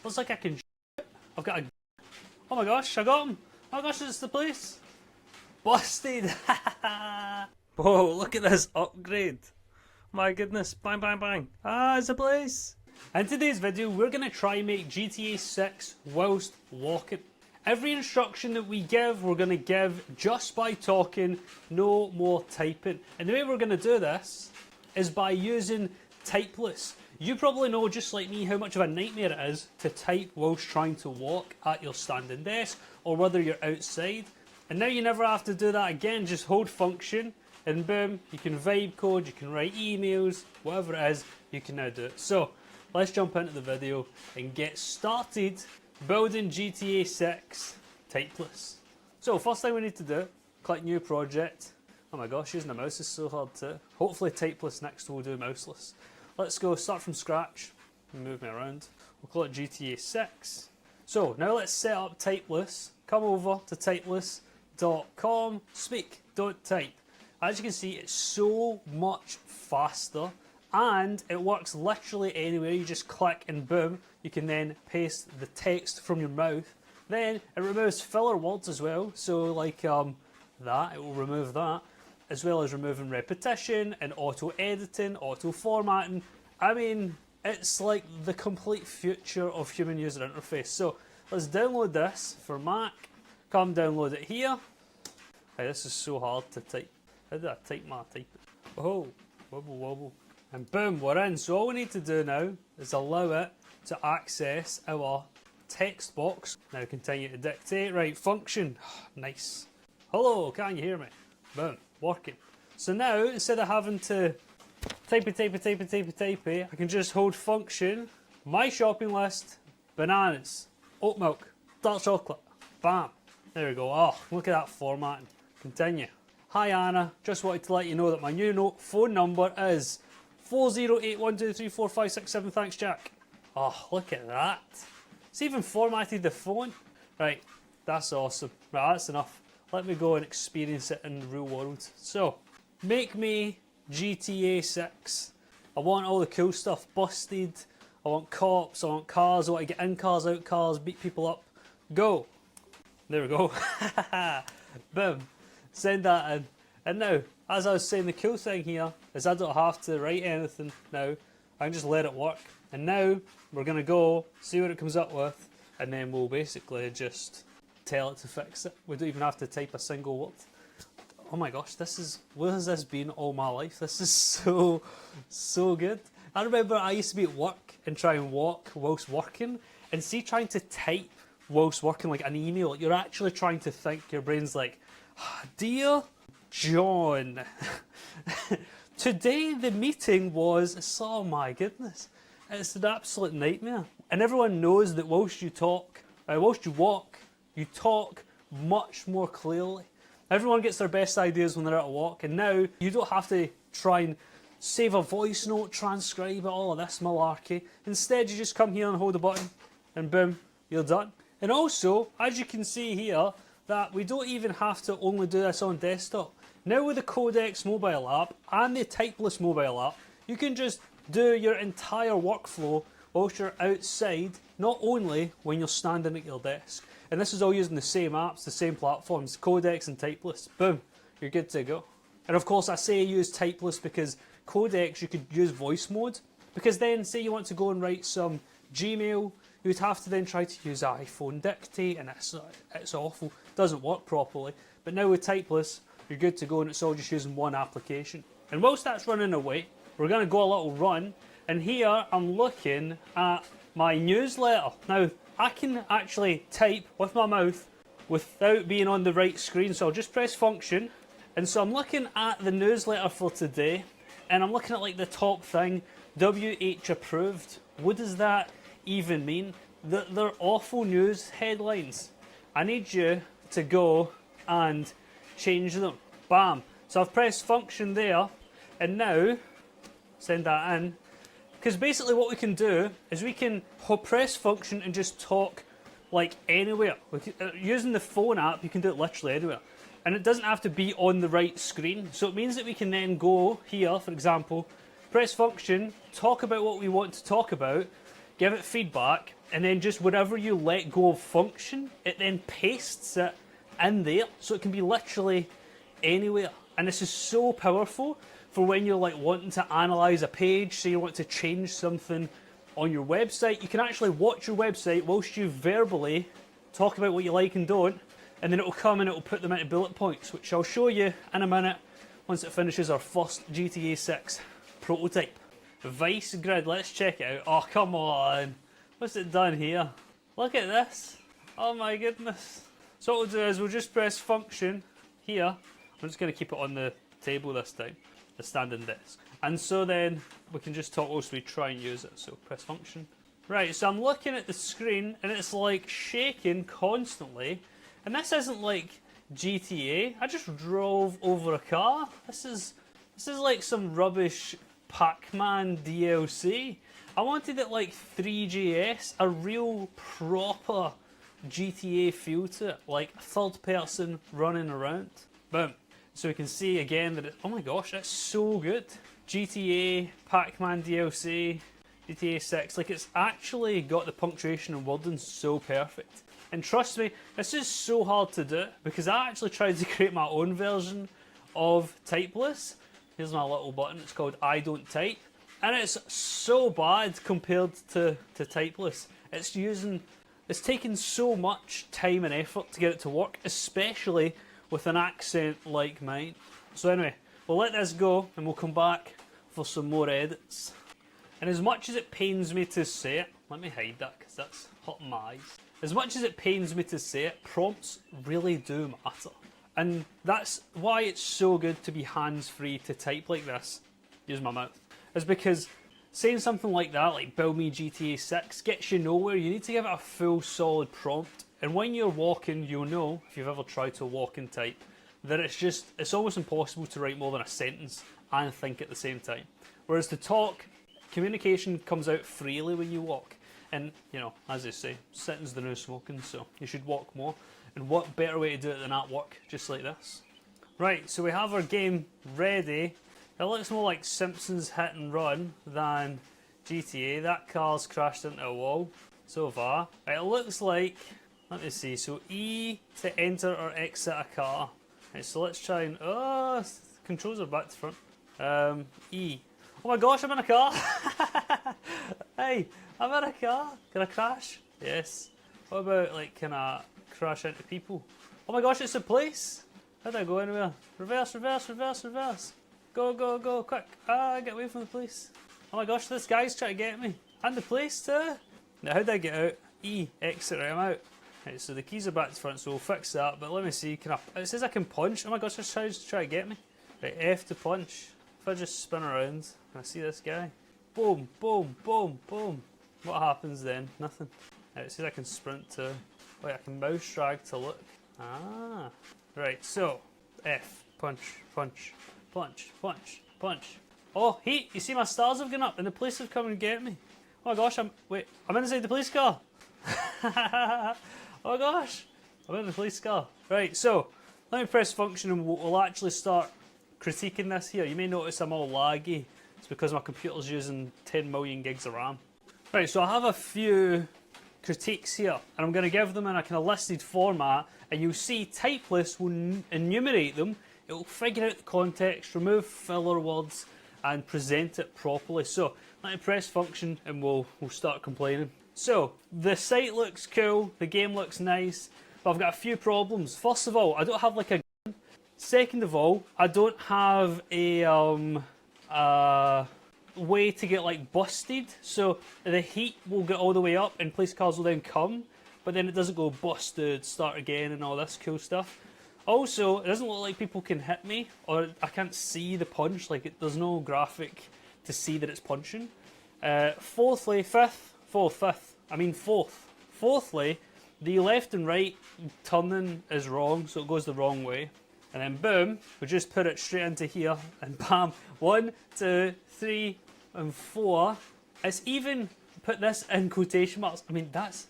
Looks like I can I've got a... Oh my gosh, I got him. Oh my gosh, it's the place. Busted. Whoa, look at this upgrade. My goodness, bang, bang, bang. Ah, it's a place. In today's video, we're going to try and make GTA 6 whilst walking. Every instruction that we give, we're going to give just by talking, no more typing. And the way we're going to do this is by using Typeless. You probably know, just like me, how much of a nightmare it is to type whilst trying to walk at your standing desk or whether you're outside. And now you never have to do that again. Just hold function and boom, you can vibe code, you can write emails, whatever it is, you can now do it. So let's jump into the video and get started building GTA 6 Typeless. So first thing we need to do, click new project. Oh my gosh, using a mouse is so hard too. Hopefully Typeless next will do mouseless. Let's go start from scratch, move me around. We'll call it GTA 6. So now let's set up Typeless. Come over to typeless.com, speak, don't type. As you can see, it's so much faster and it works literally anywhere. You just click and boom, you can then paste the text from your mouth. Then it removes filler words as well. So like that, it will remove that, as well as removing repetition and auto editing, auto formatting. I mean, it's like the complete future of human user interface. So let's download this for Mac. Come download it here. Hey, this is so hard to type. How did I type my type? Oh, wobble wobble. And boom, we're in. So all we need to do now is allow it to access our text box. Now continue to dictate. Right, function. Nice. Hello, can you hear me? Boom, working. So now, instead of having to type, I can just hold function, my shopping list, bananas, oat milk, dark chocolate. Bam. There we go. Oh, look at that formatting. Continue. Hi Anna, just wanted to let you know that my new phone number is 40812345567. Thanks Jack. Oh, look at that. It's even formatted the font. Right, that's awesome. Right, that's enough. Let me go and experience it in the real world. So, make me GTA 6. I want all the cool stuff. Busted. I want cops. I want cars. I want to get in cars, out cars, beat people up. Go. There we go. Boom. Send that in. And now, as I was saying, the cool thing here is I don't have to write anything now. I can just let it work. And now, we're going to go, see what it comes up with, and then we'll basically just tell it to fix it. We don't even have to type a single word. Oh my gosh, where has this been all my life? This is so good. I remember I used to be at work and try and walk whilst working, and see trying to type whilst working like an email, you're actually trying to think, your brain's like, dear John, today the meeting was, oh my goodness, it's an absolute nightmare. And everyone knows that whilst you walk, you talk much more clearly. Everyone gets their best ideas when they're at a walk, and now you don't have to try and save a voice note, transcribe it, all of this malarkey. Instead, you just come here and hold a button, and boom, you're done. And also, as you can see here, that we don't even have to only do this on desktop. Now with the Codex mobile app and the Typeless mobile app, you can just do your entire workflow whilst you're outside, not only when you're standing at your desk. And this is all using the same apps, the same platforms, Codex and Typeless. Boom, you're good to go. And of course I say use Typeless because Codex you could use voice mode, because then say you want to go and write some Gmail, you would have to then try to use iPhone Dictate, and it's awful, doesn't work properly. But now with Typeless, you're good to go and it's all just using one application. And whilst that's running away, we're going to go a little run, and here I'm looking at my newsletter. Now, I can actually type with my mouth without being on the right screen, so I'll just press function. And so I'm looking at the newsletter for today, and I'm looking at like the top thing, WH approved. What does that even mean? They're awful news headlines. I need you to go and change them. Bam. So I've pressed function there, and now send that in. Because basically what we can do is we can press function and just talk like anywhere. Using the phone app, you can do it literally anywhere. And it doesn't have to be on the right screen. So it means that we can then go here, for example, press function, talk about what we want to talk about, give it feedback, and then just wherever you let go of function, it then pastes it in there, so it can be literally anywhere. And this is so powerful for when you're like wanting to analyze a page, say you want to change something on your website. You can actually watch your website whilst you verbally talk about what you like and don't, and then it'll come and it'll put them into bullet points, which I'll show you in a minute once it finishes our first GTA 6 prototype. Vice grid, let's check it out. Oh, come on. What's it done here? Look at this. Oh my goodness. So what we'll do is we'll just press function here. I'm just going to keep it on the table this time, the standing desk. And so then we can just talk whilst we try and use it. So press function. Right, so I'm looking at the screen and it's like shaking constantly. And this isn't like GTA. I just drove over a car. This is like some rubbish Pac-Man DLC. I wanted it like 3GS, a real proper GTA feel to it, like third person running around. Boom. So we can see again that oh my gosh, that's so good. GTA, Pac-Man DLC, GTA 6, like it's actually got the punctuation and wording so perfect. And trust me, this is so hard to do because I actually tried to create my own version of Typeless. Here's my little button, it's called I Don't Type. And it's so bad compared to Typeless. It's taken so much time and effort to get it to work, especially with an accent like mine. So anyway, we'll let this go and we'll come back for some more edits. And as much as it pains me to say it, let me hide that because that's hurting my eyes. As much as it pains me to say it, prompts really do matter. And that's why it's so good to be hands-free to type like this. Use my mouth. Is because saying something like that, like build me GTA 6, gets you nowhere. You need to give it a full solid prompt. And when you're walking, you'll know, if you've ever tried to walk and type, that it's almost impossible to write more than a sentence and think at the same time. Whereas to talk, communication comes out freely when you walk. And, you know, as they say, sitting's the new smoking, so you should walk more. And what better way to do it than at work, just like this. Right, so we have our game ready. It looks more like Simpsons Hit and Run than GTA. That car's crashed into a wall so far. Right, it looks like, let me see, so E to enter or exit a car. Right, so let's try and, oh, controls are back to front. E. Oh my gosh, I'm in a car! Hey, I'm in a car. Can I crash? Yes. What about, like, can I crash into people? Oh my gosh, it's a police! How do I go anywhere? Reverse, reverse, reverse, reverse. Go, go, go, quick. Ah, get away from the police. Oh my gosh, this guy's trying to get me. And the police too. Now, how do I get out? E, exit, right, I'm out. Right, so the keys are back to front, so we'll fix that. But let me see, can I, it says I can punch. Oh my gosh, this guy's trying to get me. Right, F to punch. If I just spin around, can I see this guy? Boom, boom, boom, boom. What happens then? Nothing. Right, it says I can sprint to, wait, I can mouse drag to look. Ah, right, so F, punch, punch. Punch, punch, punch. Oh, heat! You see my stars have gone up and the police have come and get me. Oh my gosh, I'm inside the police car. Oh my gosh, I'm in the police car. Right, so, let me press function and we'll actually start critiquing this here. You may notice I'm all laggy. It's because my computer's using 10 million gigs of RAM. Right, so I have a few critiques here and I'm going to give them in a kind of listed format and you'll see Typeless will enumerate them. It will figure out the context, remove filler words, and present it properly. So let me press function and we'll start complaining. So the site looks cool, the game looks nice, but I've got a few problems. First of all, I don't have like a gun. Second of all, I don't have a way to get like busted. So the heat will get all the way up and police cars will then come, but then it doesn't go busted, start again, and all this cool stuff. Also, it doesn't look like people can hit me, or I can't see the punch, like there's no graphic to see that it's punching. Fourthly, the left and right turning is wrong, so it goes the wrong way. And then boom, we just put it straight into here, and bam, 1, 2, 3, and 4. It's even put this in quotation marks. I mean, that's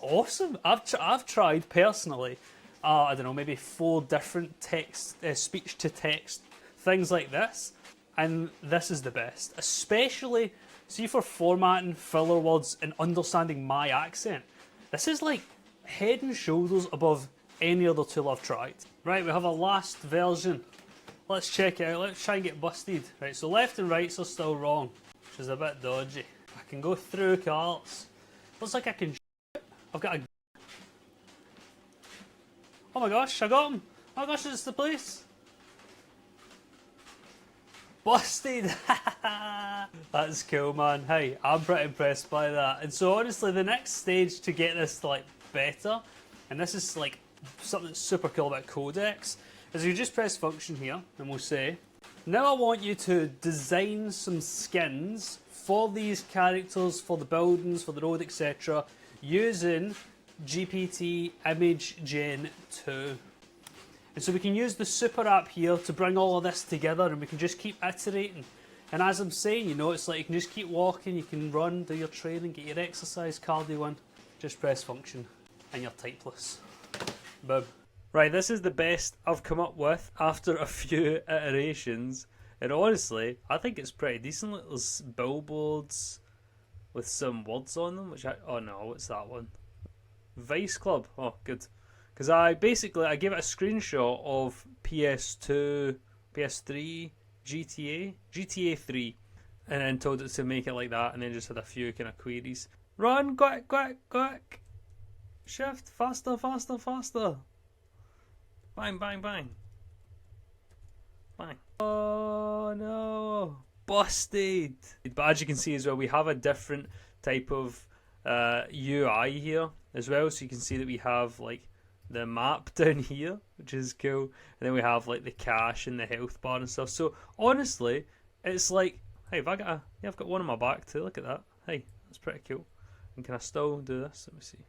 awesome. I've tried personally. I don't know, maybe 4 different text, speech to text, things like this, and this is the best. Especially See, for formatting, filler words, and understanding my accent, this is like head and shoulders above any other tool I've tried. Right, we have a last version. Let's check it out. Let's try and get busted. Right, so left and rights are still wrong, which is a bit dodgy. I can go through carts. Looks like I can. I've got a. Oh my gosh, I got him. Oh my gosh, it's the place. Busted! That's cool, man. Hey, I'm pretty impressed by that. And so honestly, the next stage to get this to like better, and this is like something that's super cool about Codex, is you just press function here, and we'll say, now I want you to design some skins for these characters, for the buildings, for the road, etc., using GPT Image Gen 2. And so we can use the super app here to bring all of this together, and we can just keep iterating. And as I'm saying, you know, it's like you can just keep walking, you can run, do your training, get your exercise, cardio in. Just press function and you're typeless. Boom. Right, this is the best I've come up with after a few iterations. And honestly, I think it's pretty decent. Little billboards with some words on them, oh no, what's that one? Vice Club. Oh, good. Because I gave it a screenshot of PS2, PS3, GTA 3, and then told it to make it like that, and then just had a few kind of queries. Run, quick, quick, quick! Shift, faster, faster, faster! Bang, bang, bang! Bang. Oh no! Busted! But as you can see as well, we have a different type of UI here as well, so you can see that we have like the map down here, which is cool, and then we have like the cash and the health bar and stuff. So honestly, it's like, hey, I've got one on my back too. Look at that. Hey, that's pretty cool. And can I still do this? Let me see.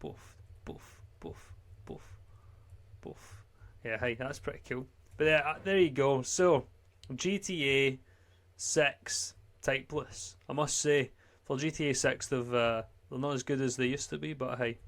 Boof, boof, boof, boof, boof. Yeah, hey, that's pretty cool. But there you go. So GTA 6 Typeless. I must say, for GTA 6, they're not as good as they used to be, but hey,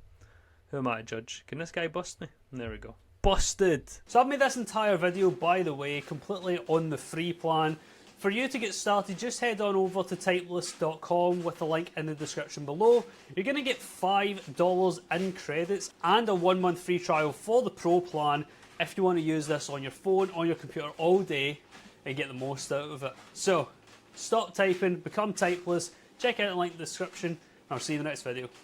who am I to judge? Can this guy bust me? There we go. Busted! So I've made this entire video, by the way, completely on the free plan. For you to get started, just head on over to typeless.com with the link in the description below. You're going to get $5 in credits and a 1 month free trial for the pro plan if you want to use this on your phone, on your computer all day and get the most out of it. So, stop typing, become typeless, check out the link in the description, and I'll see you in the next video.